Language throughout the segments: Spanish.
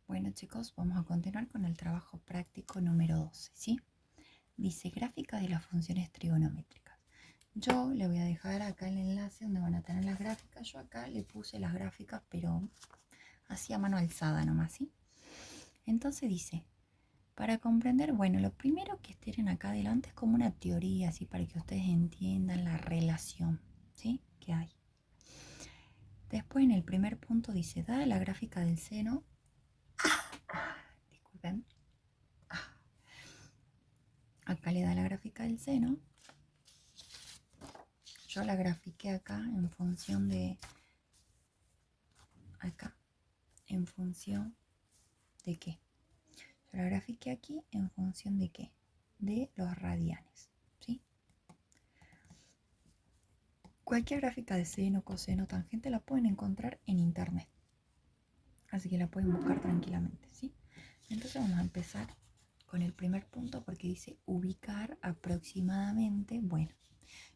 Bueno chicos, vamos a continuar con el trabajo práctico número 12, ¿sí? Dice gráfica de las funciones trigonométricas. Yo le voy a dejar acá el enlace donde van a tener las gráficas. Yo acá le puse las gráficas, pero así a mano alzada nomás, ¿sí? Entonces dice, para comprender, bueno, lo primero que tienen acá adelante es como una teoría, así para que ustedes entiendan la relación, ¿sí? Que hay. Después en el primer punto dice, dada la gráfica del seno, disculpen, acá le da la gráfica del seno. Yo la grafiqué acá en función de, acá, en función de qué. Yo la grafiqué aquí en función de qué, de los radianes, ¿sí? Cualquier gráfica de seno, coseno, tangente la pueden encontrar en internet, así que la pueden buscar tranquilamente, ¿sí? Entonces vamos a empezar con el primer punto porque dice ubicar aproximadamente. Bueno,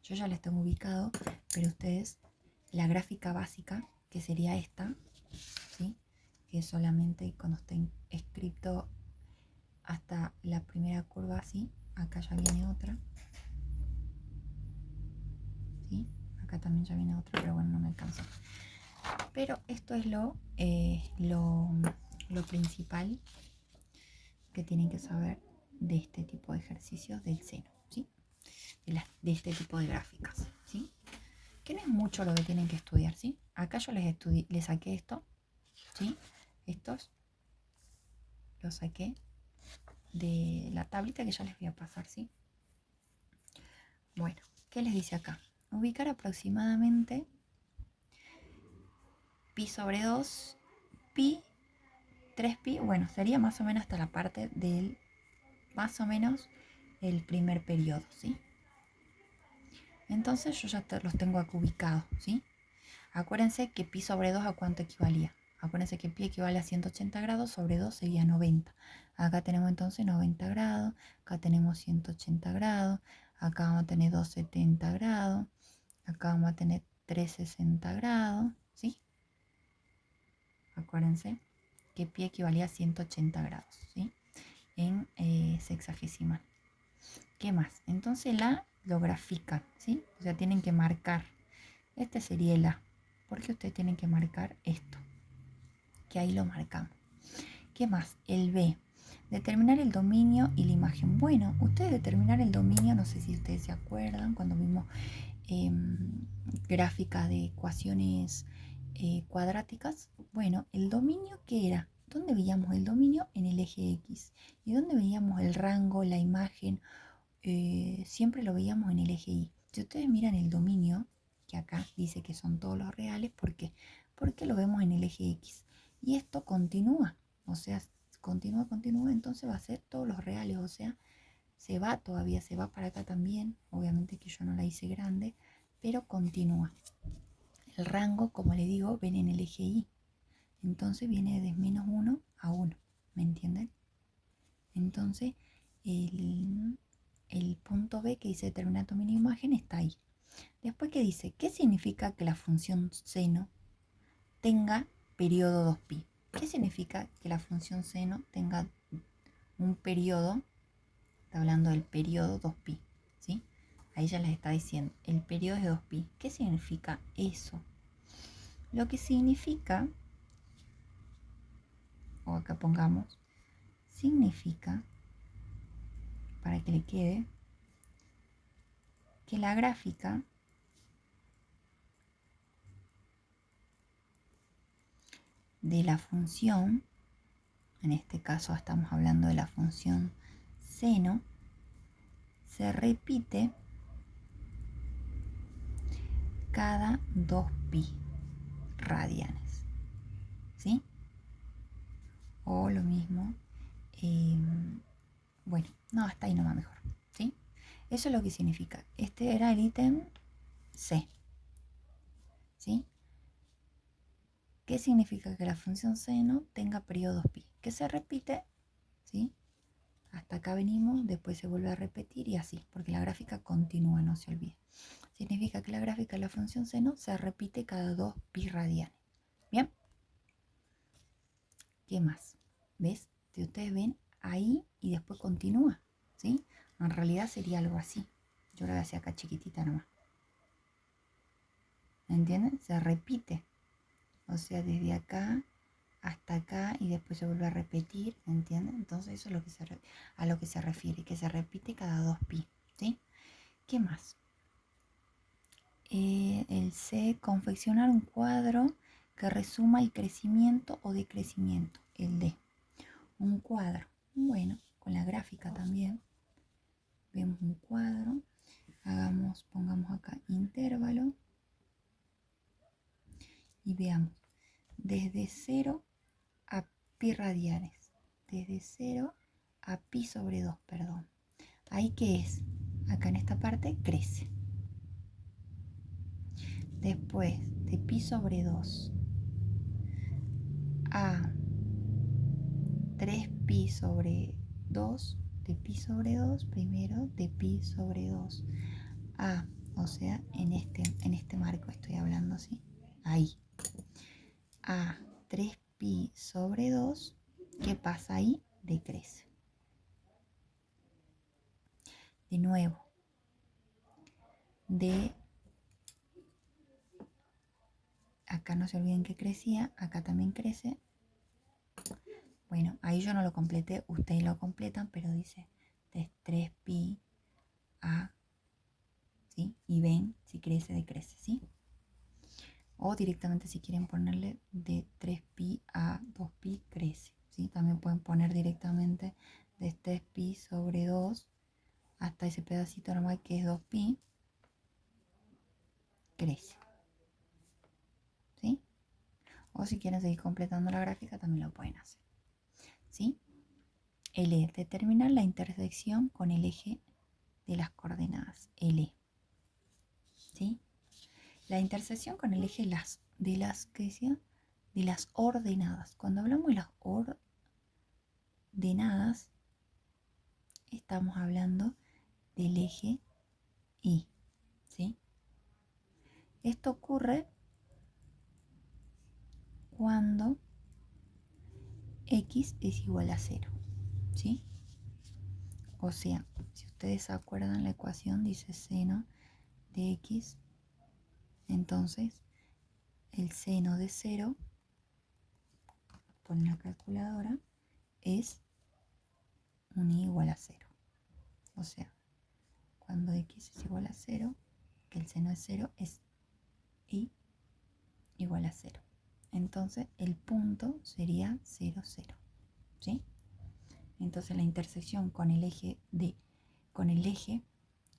yo ya las tengo ubicado, pero ustedes la gráfica básica, que sería esta, ¿sí? Que solamente cuando esté escrito hasta la primera curva así, acá ya viene otra, ¿sí? Acá también ya viene otra, pero bueno, no me alcanza. Pero esto es lo principal que tienen que saber de este tipo de ejercicios del seno, ¿sí? De este tipo de gráficas, ¿sí? Que no es mucho lo que tienen que estudiar, ¿sí? Acá yo les saqué esto, ¿sí? Estos los saqué de la tablita que ya les voy a pasar, ¿sí? Bueno, ¿qué les dice acá? Ubicar aproximadamente pi sobre 2, pi, 3pi, bueno, sería más o menos hasta la parte del, más o menos, el primer periodo, ¿sí? Entonces yo ya los tengo acá ubicados, ¿sí? Acuérdense que pi sobre 2 a cuánto equivalía. Acuérdense que pi equivale a 180 grados, sobre 2 sería 90. Acá tenemos entonces 90 grados, acá tenemos 180 grados, acá vamos a tener 270 grados, acá vamos a tener 360 grados, ¿sí? Acuérdense que pi equivalía a 180 grados, ¿sí? En sexagesimal. ¿Qué más? Entonces la lo grafican, ¿sí? O sea, tienen que marcar. Este sería el A, porque ustedes tienen que marcar esto, que ahí lo marcamos. ¿Qué más? El B. Determinar el dominio y la imagen. Bueno, ustedes determinar el dominio, no sé si ustedes se acuerdan, cuando vimos gráfica de ecuaciones cuadráticas. Bueno, el dominio, ¿qué era? ¿Dónde veíamos el dominio? En el eje X. ¿Y dónde veíamos el rango, la imagen? Siempre lo veíamos en el eje Y. Si ustedes miran el dominio, que acá dice que son todos los reales, ¿por qué? Porque lo vemos en el eje X. Y esto continúa, o sea, continúa, entonces va a ser todos los reales, o sea, todavía se va para acá también, obviamente que yo no la hice grande, pero continúa. El rango, como le digo, ven en el eje Y, entonces viene de menos 1 a 1, ¿me entienden? Entonces, el punto B que dice determinar dominio de imagen está ahí. Después que dice, ¿qué significa que la función seno tenga periodo 2pi? ¿Qué significa que la función seno tenga un periodo? Está hablando del periodo 2pi, ¿sí? Ahí ya les está diciendo, el periodo es 2pi. ¿Qué significa eso? Lo que significa, o acá pongamos, significa, para que le quede, que la gráfica de la función, en este caso estamos hablando de la función seno, se repite cada 2pi radianes, ¿sí? O lo mismo, bueno, no, hasta ahí nomás mejor, ¿sí? Eso es lo que significa. Este era el ítem C, ¿sí? ¿Qué significa que la función seno tenga periodo 2pi? Que se repite, ¿sí? Hasta acá venimos, después se vuelve a repetir y así, porque la gráfica continúa, no se olvide. Significa que la gráfica de la función seno se repite cada 2pi radianes. ¿Bien? ¿Qué más? ¿Ves? Si ustedes ven ahí y después continúa, ¿sí? En realidad sería algo así. Yo la hacía acá chiquitita nomás. ¿Entienden? Se repite. O sea, desde acá hasta acá y después se vuelve a repetir, ¿entienden? Entonces eso es lo que a lo que se refiere, que se repite cada 2pi, ¿sí? ¿Qué más? El C, confeccionar un cuadro que resuma el crecimiento o decrecimiento. El D, un cuadro. Bueno, con la gráfica también. Vemos un cuadro. Pongamos acá intervalo. Y veamos. Desde 0 a pi radianes. Desde 0 a pi sobre 2, perdón. ¿Ahí qué es? Acá en esta parte crece. Después de pi sobre 2 a 3pi sobre 2, de pi sobre 2, primero de pi sobre 2 a, o sea, en este marco estoy hablando así, ahí, a 3pi sobre 2, ¿qué pasa ahí? Decrece. De nuevo, de acá no se olviden que crecía, acá también crece. Bueno, ahí yo no lo completé, ustedes lo completan, pero dice de 3pi a, ¿sí? Y ven si crece, decrece, ¿sí? O directamente si quieren ponerle de 3pi a 2pi crece, ¿sí? También pueden poner directamente de 3pi sobre 2 hasta ese pedacito normal que es 2pi, crece, ¿sí? O si quieren seguir completando la gráfica también lo pueden hacer, ¿sí? L, determinar la intersección con el eje de las coordenadas, L, ¿sí? La intersección con el eje ¿qué decía? De las ordenadas. Cuando hablamos de las ordenadas, estamos hablando del eje Y, ¿sí? Esto ocurre cuando x es igual a 0, ¿sí? O sea, si ustedes se acuerdan, la ecuación dice seno de x, entonces el seno de 0, con la calculadora, es un y igual a 0. O sea, cuando x es igual a 0, que el seno es 0, es y igual a 0. Entonces el punto sería 0, 0, ¿sí? Entonces la intersección con el eje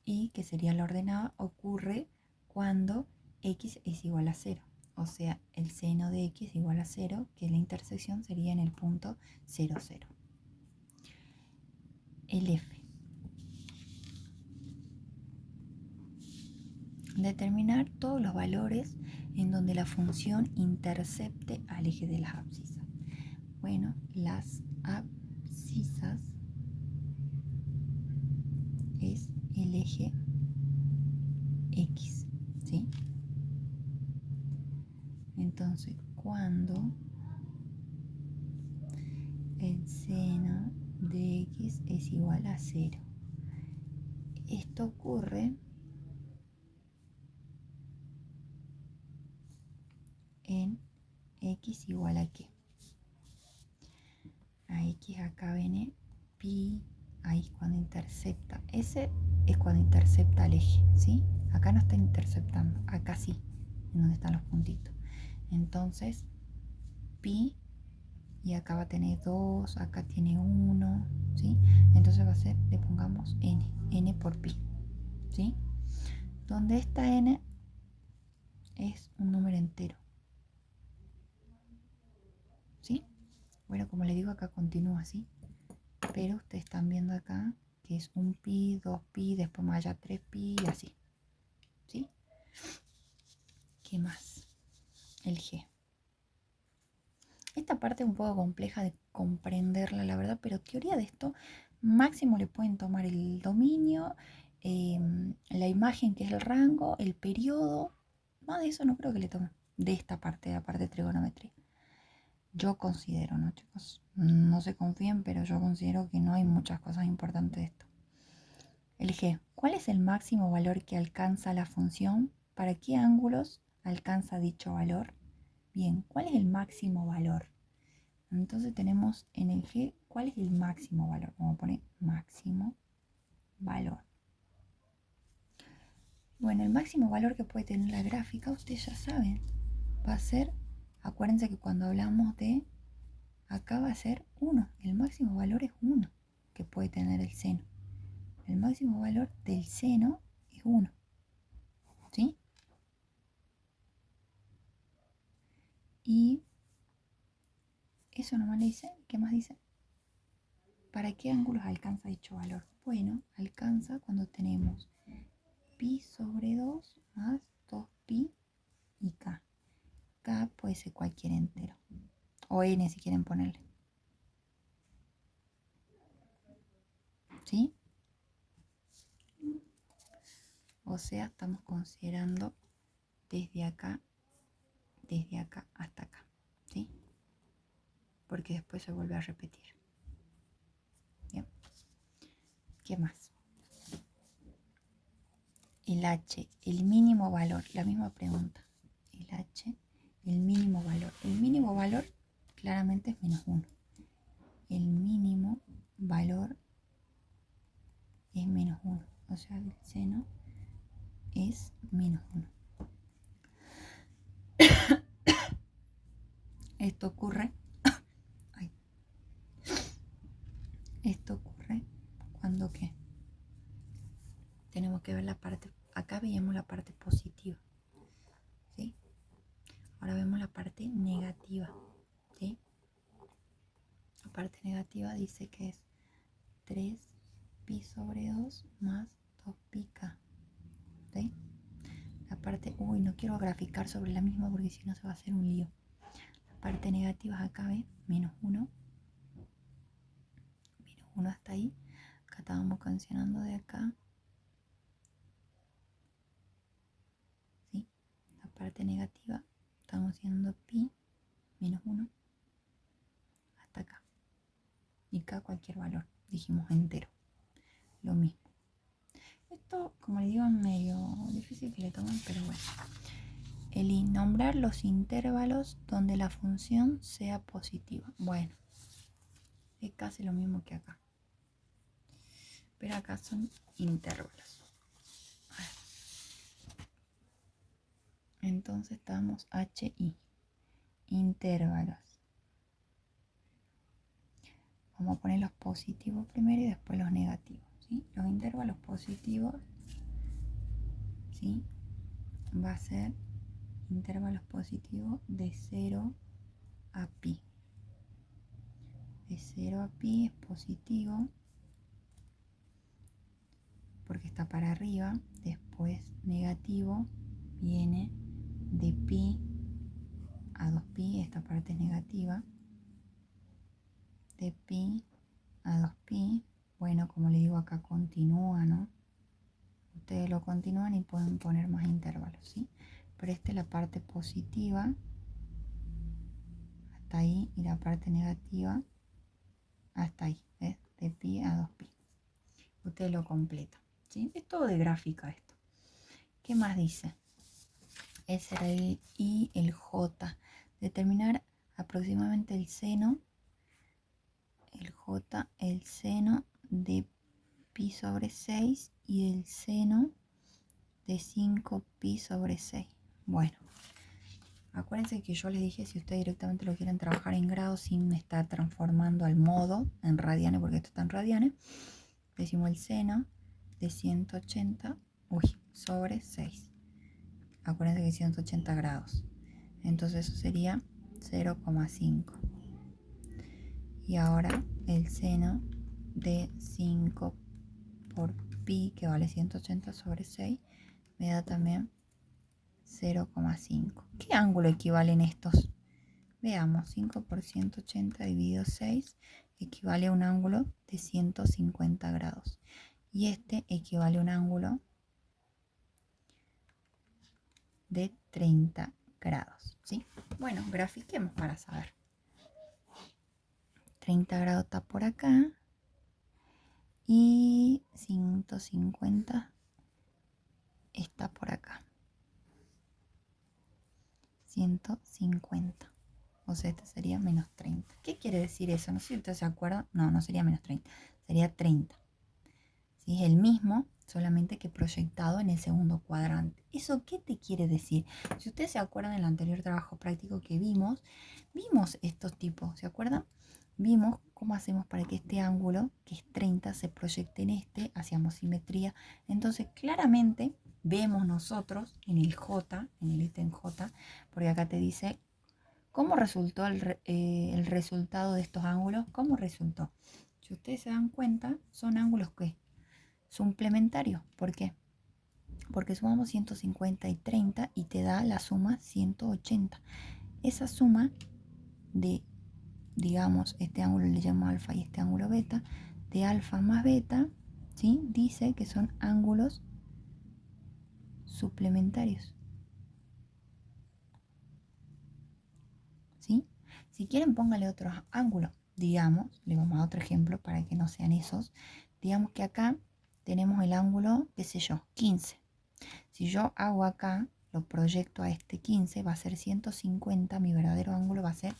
Y, que sería la ordenada, ocurre cuando x es igual a 0. O sea, el seno de x es igual a 0, que la intersección sería en el punto 0, 0. El F. Determinar todos los valores en donde la función intercepte al eje de las abscisas. Bueno, las abscisas es el eje X, ¿sí? Entonces, cuando el seno de X es igual a 0. Esto ocurre en X igual a ¿qué? A X acá viene pi, ahí cuando intercepta. Ese es cuando intercepta el eje, ¿sí? Acá no está interceptando, acá sí, en donde están los puntitos. Entonces, pi, y acá va a tener 2, acá tiene 1, ¿sí? Entonces va a ser, le pongamos n por pi, ¿sí? Donde esta n es un número entero, ¿sí? Bueno, como les digo, acá continúa así, pero ustedes están viendo acá que es un pi, 2pi, después más allá 3pi y así, ¿sí? ¿Qué más? El G. Esta parte es un poco compleja de comprenderla, la verdad, pero teoría de esto, máximo le pueden tomar el dominio, la imagen que es el rango, el periodo, más de eso no creo que le tomen, de esta parte, de la parte de trigonometría. Yo considero, ¿no, chicos? No se confíen, pero yo considero que no hay muchas cosas importantes de esto. El G. ¿Cuál es el máximo valor que alcanza la función? ¿Para qué ángulos alcanza dicho valor? Bien, ¿cuál es el máximo valor? Entonces tenemos en el G, ¿cuál es el máximo valor? Vamos a poner máximo valor. Bueno, el máximo valor que puede tener la gráfica, ustedes ya saben, va a ser, acuérdense que cuando hablamos de, acá va a ser 1. El máximo valor es 1 que puede tener el seno. El máximo valor del seno es 1. ¿Sí? Y eso nomás le dice. ¿Qué más dice? ¿Para qué ángulos alcanza dicho valor? Bueno, alcanza cuando tenemos pi sobre 2 más 2pi y k. K puede ser cualquier entero. O n si quieren ponerle. ¿Sí? O sea, estamos considerando desde acá hasta acá. ¿Sí? Porque después se vuelve a repetir. Bien. ¿Qué más? El h, el mínimo valor. La misma pregunta. El h, el mínimo valor. El mínimo valor claramente es menos 1. El mínimo valor es menos 1. O sea, el seno es menos 1. Esto ocurre. Ay, esto ocurre cuando ¿qué? Tenemos que ver la parte. Acá veíamos la parte positiva. ¿Sí? Ahora vemos la parte negativa. ¿Sí? La parte negativa dice que es 3pi sobre 2 más 2πk. ¿Sí? La parte, no quiero graficar sobre la misma porque si no se va a hacer un lío. La parte negativa es acá, ¿ves? Menos 1. Menos 1 hasta ahí. Acá estábamos cancionando de acá. ¿Sí? La parte negativa estamos haciendo pi menos 1 hasta acá. Y acá cualquier valor. Dijimos entero. Lo mismo. Esto, como les digo, es medio difícil que le tomen, pero bueno. El nombrar los intervalos donde la función sea positiva. Bueno, es casi lo mismo que acá. Pero acá son intervalos. Entonces estamos HI. Intervalos. Vamos a poner los positivos primero y después los negativos. ¿Sí? Los intervalos positivos, ¿sí? Va a ser intervalos positivos de 0 a pi. De 0 a pi es positivo porque está para arriba. Después negativo viene de pi a 2pi, esta parte es negativa. De pi a 2pi, bueno, como le digo acá continúa, ¿no? Ustedes lo continúan y pueden poner más intervalos, ¿sí? Pero esta es la parte positiva hasta ahí y la parte negativa hasta ahí, ¿ves? De pi a 2pi. Ustedes lo completan, ¿sí? Es todo de gráfica esto. ¿Qué más dice? Ese era el I, el J. Determinar aproximadamente el seno, el J, el seno de pi sobre 6 y el seno de 5pi sobre 6. Bueno, acuérdense que yo les dije si ustedes directamente lo quieren trabajar en grados sin estar transformando al modo en radianes, porque esto está en radianes, decimos el seno de 180 sobre 6. Acuérdense que 180 grados. Entonces eso sería 0,5. Y ahora el seno de 5 por pi, que vale 180 sobre 6, me da también 0,5. ¿Qué ángulo equivalen estos? Veamos, 5 por 180 dividido 6 equivale a un ángulo de 150 grados. Y este equivale a un ángulo de 30 grados. ¿Sí? Bueno, grafiquemos para saber. 30 grados está por acá y 150 está por acá. 150. O sea, este sería menos 30. ¿Qué quiere decir eso? No sé si ustedes se acuerdan. No, no sería menos 30. Sería 30. ¿Sí? Es el mismo, solamente que proyectado en el segundo cuadrante. ¿Eso qué te quiere decir? Si ustedes se acuerdan del anterior trabajo práctico que vimos estos tipos, ¿se acuerdan? Vimos cómo hacemos para que este ángulo, que es 30, se proyecte en este, hacíamos simetría. Entonces, claramente vemos nosotros en el J, en el ítem J, porque acá te dice cómo resultó el resultado de estos ángulos. ¿Cómo resultó? Si ustedes se dan cuenta, son ángulos que suplementarios. ¿Por qué? Porque sumamos 150 y 30 y te da la suma 180. Esa suma de, digamos, este ángulo le llamo alfa y este ángulo beta, de alfa más beta, ¿sí? Dice que son ángulos suplementarios. ¿Sí? Si quieren, póngale otros ángulos. Digamos, le vamos a otro ejemplo para que no sean esos. Digamos que acá tenemos el ángulo, qué sé yo, 15. Si yo hago acá, lo proyecto a este 15, va a ser 150, mi verdadero ángulo va a ser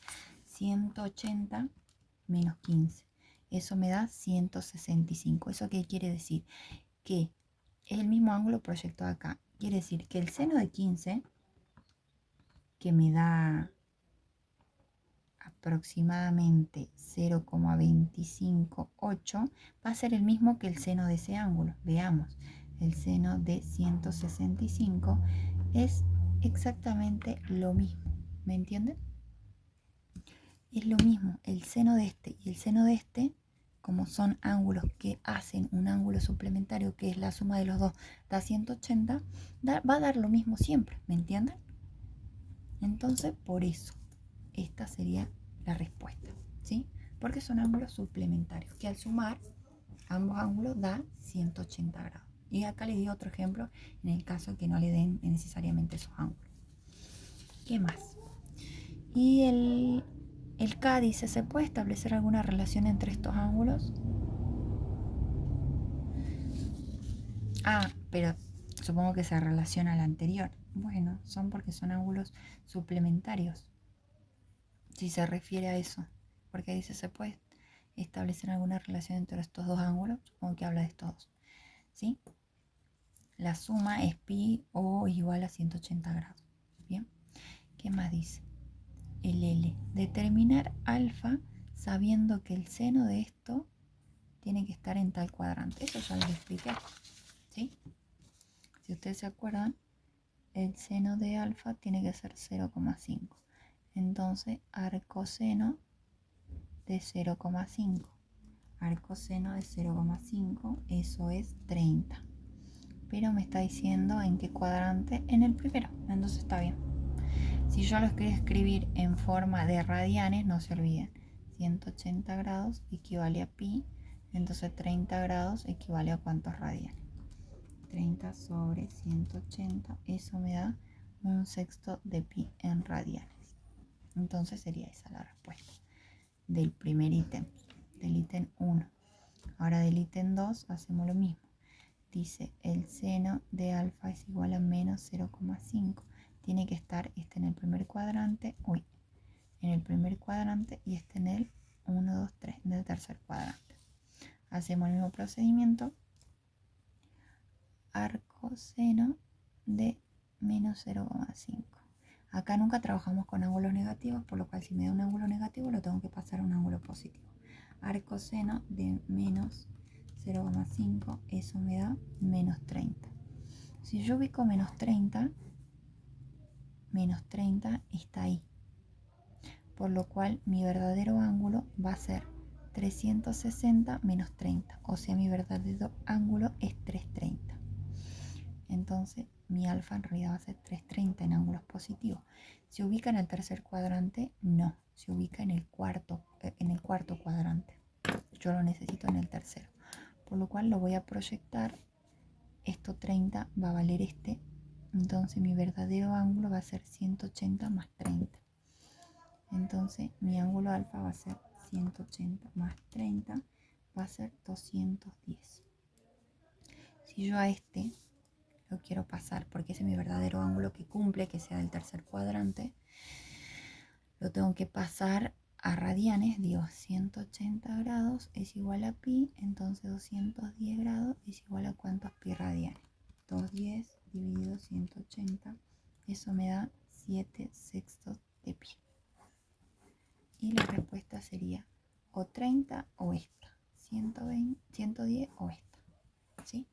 180 menos 15. Eso me da 165. ¿Eso qué quiere decir? Que es el mismo ángulo proyectado acá. Quiere decir que el seno de 15, que me da aproximadamente 0,258, va a ser el mismo que el seno de ese ángulo. Veamos, el seno de 165 es exactamente lo mismo. ¿Me entienden? Es lo mismo, el seno de este y el seno de este, como son ángulos que hacen un ángulo suplementario, que es la suma de los dos, da 180, va a dar lo mismo siempre. ¿Me entienden? Entonces, por eso, esta sería la respuesta, ¿sí? Porque son ángulos suplementarios, que al sumar ambos ángulos da 180 grados. Y acá les di otro ejemplo en el caso que no le den necesariamente esos ángulos. ¿Qué más? Y el K dice, ¿se puede establecer alguna relación entre estos ángulos? Ah, pero supongo que se relaciona al anterior. Bueno, son porque son ángulos suplementarios. Si se refiere a eso. Porque dice, ¿se puede establecer alguna relación entre estos dos ángulos? Supongo que habla de estos dos. ¿Sí? La suma es pi o igual a 180 grados. Bien. ¿Qué más dice? El L. Determinar alfa sabiendo que el seno de esto tiene que estar en tal cuadrante. Eso ya lo expliqué. ¿Sí? Si ustedes se acuerdan, el seno de alfa tiene que ser 0,5. Entonces, arcoseno de 0,5. Arcoseno de 0,5, eso es 30. Pero me está diciendo en qué cuadrante, en el primero. Entonces está bien. Si yo los quiero escribir en forma de radianes, no se olviden. 180 grados equivale a pi. Entonces 30 grados equivale a cuántos radianes. 30 sobre 180, eso me da 1/6 de pi en radianes. Entonces sería esa la respuesta del primer ítem, del ítem 1. Ahora del ítem 2 hacemos lo mismo. Dice el seno de alfa es igual a menos 0,5. Tiene que estar este en el primer cuadrante, en el primer cuadrante y este en el 1, 2, 3, en el tercer cuadrante. Hacemos el mismo procedimiento. Arcoseno de menos 0,5. Acá nunca trabajamos con ángulos negativos, por lo cual si me da un ángulo negativo lo tengo que pasar a un ángulo positivo. Arcoseno de menos 0,5, eso me da menos 30. Si yo ubico menos 30 está ahí. Por lo cual mi verdadero ángulo va a ser 360 menos 30. O sea, mi verdadero ángulo es 330. Entonces mi alfa en realidad va a ser 330 en ángulos positivos. ¿Se ubica en el tercer cuadrante? No, se ubica en el cuarto cuadrante. Yo lo necesito en el tercero. Por lo cual lo voy a proyectar. Esto 30 va a valer este. Entonces mi verdadero ángulo va a ser 180 más 30. Entonces mi ángulo alfa va a ser 180 más 30 va a ser 210. Si yo a este lo quiero pasar, porque ese es mi verdadero ángulo que cumple, que sea del tercer cuadrante, lo tengo que pasar a radianes. Digo, 180 grados es igual a pi, entonces 210 grados es igual a ¿cuántos pi radianes? 210 dividido 180, eso me da 7/6 de pi. Y la respuesta sería o 30 o esta, 120, 110 o esta, ¿sí?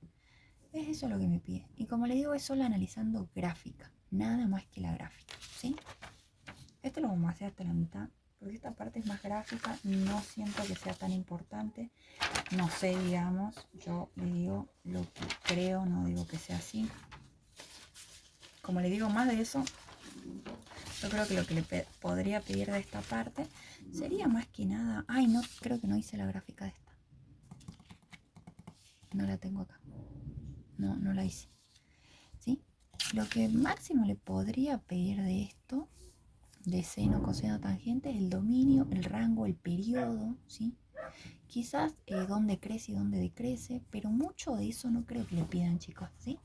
Es eso lo que me pide. Y como le digo, es solo analizando gráfica, nada más que la gráfica, ¿sí? Esto lo vamos a hacer hasta la mitad, porque esta parte es más gráfica, no siento que sea tan importante. No sé, digamos, yo le digo lo que creo, no digo que sea así. Como le digo más de eso, yo creo que lo que le podría pedir de esta parte sería más que nada... Ay, no, creo que no hice la gráfica de esta. No la tengo acá. No la hice. ¿Sí? Lo que máximo le podría pedir de esto, de seno, coseno, tangente, es el dominio, el rango, el periodo, ¿sí? Quizás dónde crece y dónde decrece, pero mucho de eso no creo que le pidan, chicos, ¿sí?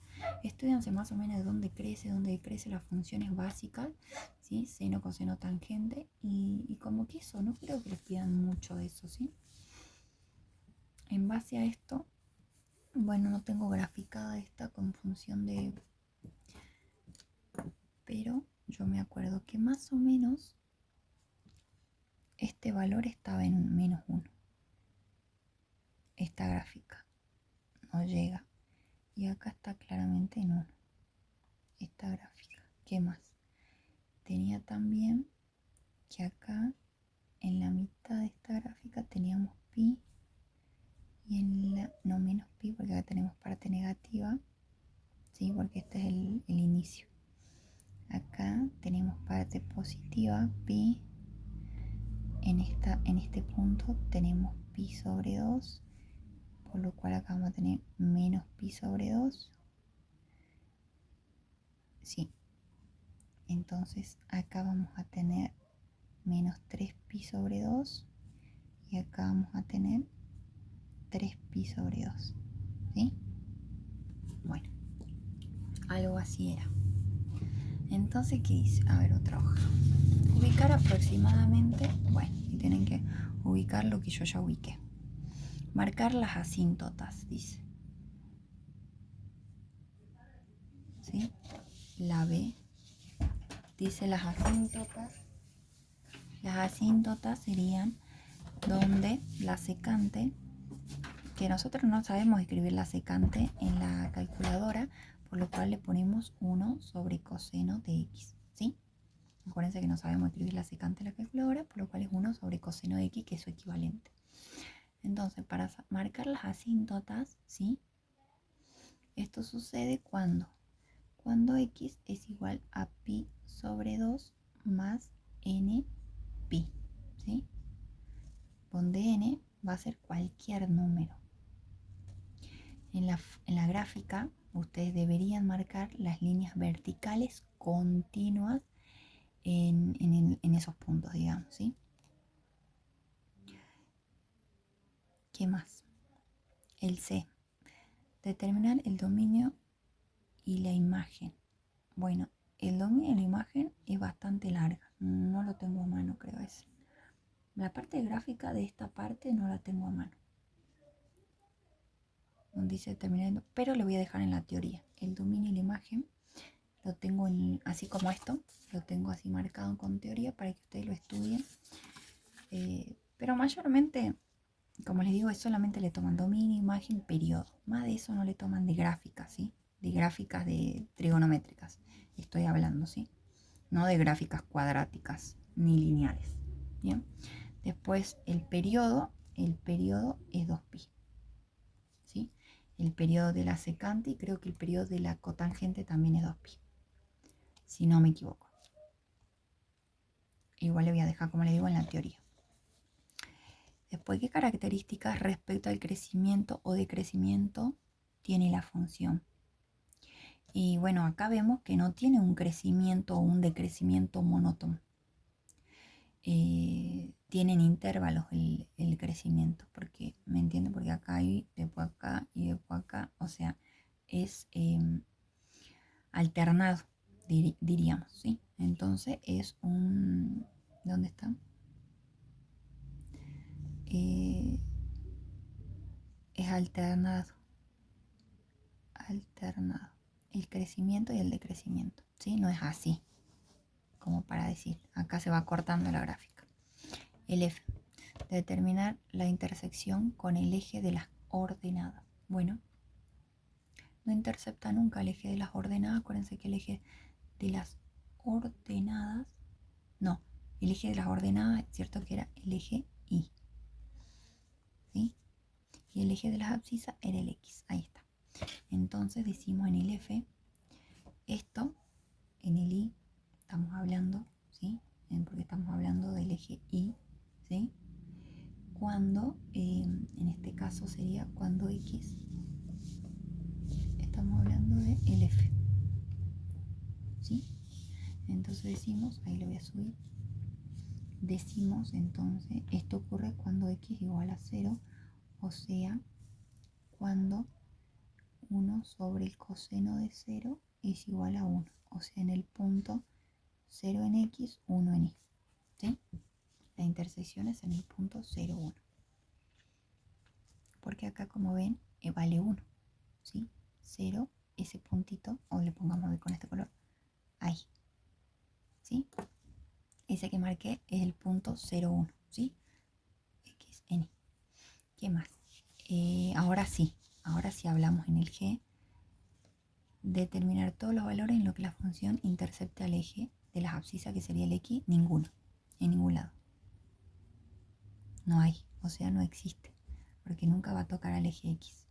Estudianse más o menos de dónde decrece las funciones básicas, ¿sí? Seno, coseno, tangente, y como que eso, no creo que les pidan mucho de eso, ¿sí? En base a esto, bueno, no tengo graficada esta con función de... Pero yo me acuerdo que más o menos este valor estaba en -1. Esta gráfica no llega. Y acá está claramente en 1. Esta gráfica. ¿Qué más? Tenía también que acá en la mitad de esta gráfica teníamos pi y en la, no menos pi, porque acá tenemos parte negativa, ¿sí? Porque este es el inicio. Acá tenemos parte positiva, pi. En este punto tenemos pi sobre 2, por lo cual acá vamos a tener menos pi sobre 2. Sí. Entonces acá vamos a tener menos 3 pi sobre 2 y acá vamos a tener 3 pi sobre 2, ¿sí? Bueno, algo así era. Entonces, ¿qué dice? A ver, otra hoja. Ubicar aproximadamente, bueno, y tienen que ubicar lo que yo ya ubiqué. Marcar las asíntotas, dice. ¿Sí? La B dice las asíntotas. Las asíntotas serían donde la secante, que nosotros no sabemos escribir la secante en la calculadora, por lo cual le ponemos 1 sobre coseno de x, ¿sí? Acuérdense que no sabemos escribir la secante en la calculadora, por lo cual es 1 sobre coseno de x, que es su equivalente. Entonces, para marcar las asíntotas, ¿sí? Esto sucede cuando x es igual a pi sobre 2 más n pi, ¿sí? Donde n va a ser cualquier número. En la gráfica, ustedes deberían marcar las líneas verticales continuas en esos puntos, digamos, ¿sí? ¿Qué más? El C. Determinar el dominio y la imagen. Bueno, el dominio y la imagen es bastante larga. No lo tengo a mano, creo ese. La parte gráfica de esta parte no la tengo a mano. Donde dice determinar, pero le voy a dejar en la teoría. El dominio y la imagen lo tengo así como esto. Lo tengo así marcado con teoría para que ustedes lo estudien. Pero mayormente, como les digo, solamente le toman dominio, imagen, periodo. Más de eso no le toman de gráficas, ¿sí? De gráficas de trigonométricas. Estoy hablando, ¿sí? No de gráficas cuadráticas ni lineales. Bien. Después el periodo es 2pi. ¿Sí? El periodo de la secante y creo que el periodo de la cotangente también es 2pi. Si no me equivoco. Igual le voy a dejar, como le digo, en la teoría. Después, ¿qué características respecto al crecimiento o decrecimiento tiene la función? Y bueno, acá vemos que no tiene un crecimiento o un decrecimiento monótono. tienen intervalos el crecimiento, porque, ¿me entienden? Porque acá hay, después acá y después acá, o sea, es alternado, diríamos, ¿sí? Entonces es un, ¿dónde está? Eh, es alternado, el crecimiento y el decrecimiento, ¿sí? No es así, como para decir, acá se va cortando la gráfica. El F, determinar la intersección con el eje de las ordenadas. Bueno, no intercepta nunca el eje de las ordenadas. Acuérdense que el eje de las ordenadas, no, el eje de las ordenadas, es cierto que era el eje Y, ¿sí? Y el eje de las abscisas era el X, ahí está. Entonces decimos en el F, esto, en el Y, estamos hablando, ¿sí? Porque estamos hablando del eje Y, ¿sí? Cuando, en este caso sería cuando X, estamos hablando de el F, ¿sí? Entonces decimos, ahí lo voy a subir, decimos entonces, esto ocurre cuando X igual a 0, o sea, cuando 1 sobre el coseno de 0 es igual a 1, o sea, en el punto 0 en X, 1 en Y, ¿sí? La intersección es en el punto 0, 1. Porque acá, como ven, vale 1, ¿sí? 0, ese puntito, o le pongamos con este color, ahí, ¿sí? Ese que marqué es el punto 0, 1, ¿sí? X en Y. ¿Qué más? Ahora sí hablamos en el G, determinar todos los valores en lo que la función intercepte al eje de las abscisas, que sería el X, ninguno, en ningún lado. No hay, o sea, no existe, porque nunca va a tocar al eje X.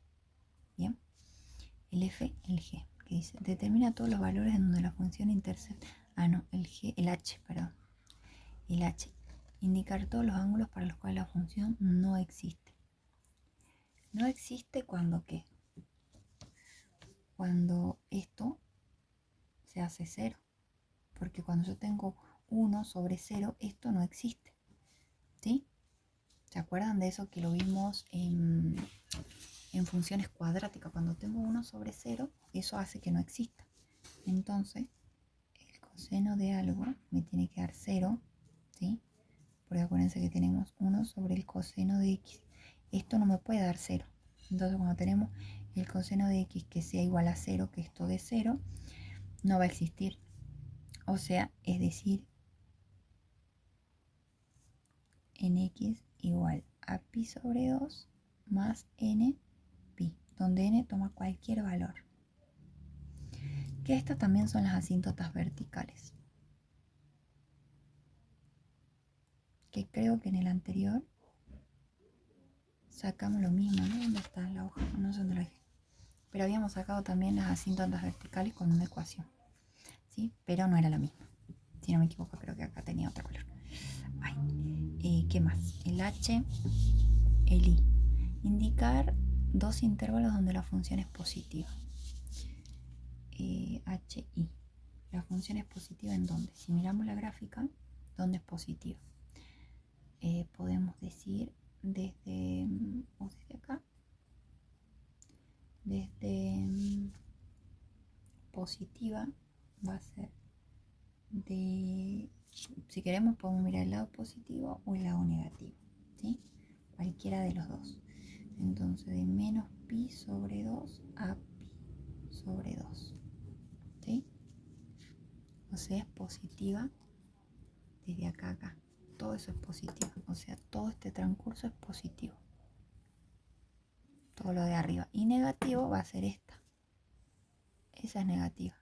Bien, el F, el G, que dice, determina todos los valores en donde la función intercepta, el H, perdón, el H, indicar todos los ángulos para los cuales la función no existe. No existe cuando, ¿qué? Cuando esto se hace 0, porque cuando yo tengo 1 sobre 0, esto no existe, ¿sí? ¿Se acuerdan de eso que lo vimos en funciones cuadráticas? Cuando tengo 1 sobre 0, eso hace que no exista. Entonces, el coseno de algo me tiene que dar 0, ¿sí? Porque acuérdense que tenemos 1 sobre el coseno de X. Esto no me puede dar 0. Entonces, cuando tenemos el coseno de X que sea igual a 0, que esto de 0, no va a existir. O sea, es decir, nx igual a pi sobre 2 más n pi, donde n toma cualquier valor. Que estas también son las asíntotas verticales, que creo que en el anterior sacamos lo mismo, ¿no? ¿Dónde está la hoja? No sé dónde lo dejé. Pero habíamos sacado también las asíntotas verticales con una ecuación, ¿sí? Pero no era la misma. Si no me equivoco, creo que acá tenía otro color. ¿Qué más? El H, el I. Indicar dos intervalos donde la función es positiva. H, I. La función es positiva en dónde. Si miramos la gráfica, ¿dónde es positiva? Podemos decir desde acá, desde positiva va a ser de, si queremos podemos mirar el lado positivo o el lado negativo, ¿sí? Cualquiera de los dos. Entonces de menos pi sobre 2 a pi sobre 2, ¿sí? O sea, es positiva desde acá a acá. Todo eso es positivo, o sea, todo este transcurso es positivo. Todo lo de arriba. Y negativo va a ser esta. Esa es negativa.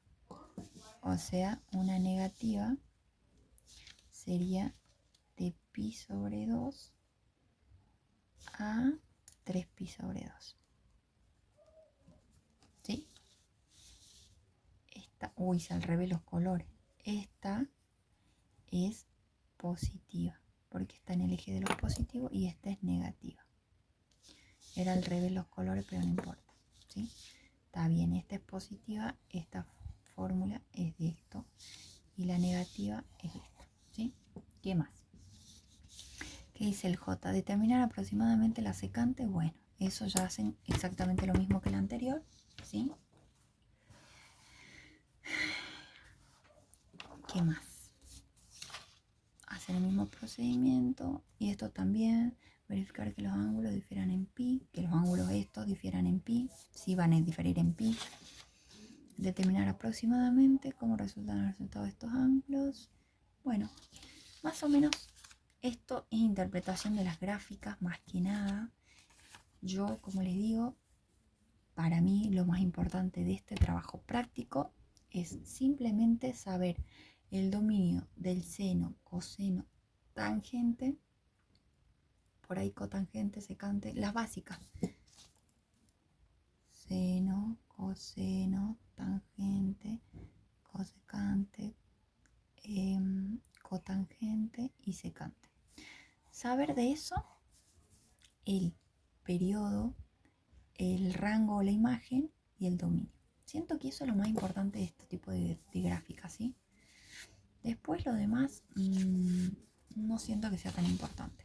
O sea, una negativa sería de pi sobre 2 a 3 pi sobre 2. ¿Sí? Esta, uy, se al revés los colores. Esta es positiva, porque está en el eje de los positivos, y esta es negativa. Era al revés los colores, pero no importa, ¿sí? Está bien, esta es positiva, esta fórmula es de esto, y la negativa es esta, ¿sí? ¿Qué más? ¿Qué dice el J? Determinar aproximadamente la secante. Bueno, eso ya hacen exactamente lo mismo que el anterior, ¿sí? ¿Qué más? Hacen el mismo procedimiento y esto también. Verificar que los ángulos difieran en pi, que los ángulos estos difieran en pi, si van a diferir en pi. Determinar aproximadamente cómo resultan los resultados de estos ángulos. Bueno, más o menos esto es interpretación de las gráficas más que nada. Yo, como les digo, para mí lo más importante de este trabajo práctico es simplemente saber el dominio del seno, coseno, tangente, por ahí cotangente, secante, las básicas. Seno, coseno, tangente, cosecante, cotangente y secante. Saber de eso, el periodo, el rango o la imagen y el dominio. Siento que eso es lo más importante de este tipo de gráficas, ¿sí? Después lo demás no siento que sea tan importante.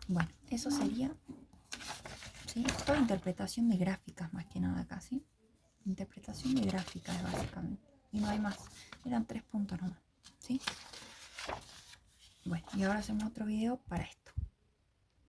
Bueno, eso sería, ¿sí? Toda interpretación de gráficas más que nada acá, ¿sí? Interpretación de gráficas básicamente. Y no hay más. Eran 3 puntos nomás, ¿sí? Bueno, y ahora hacemos otro video para esto.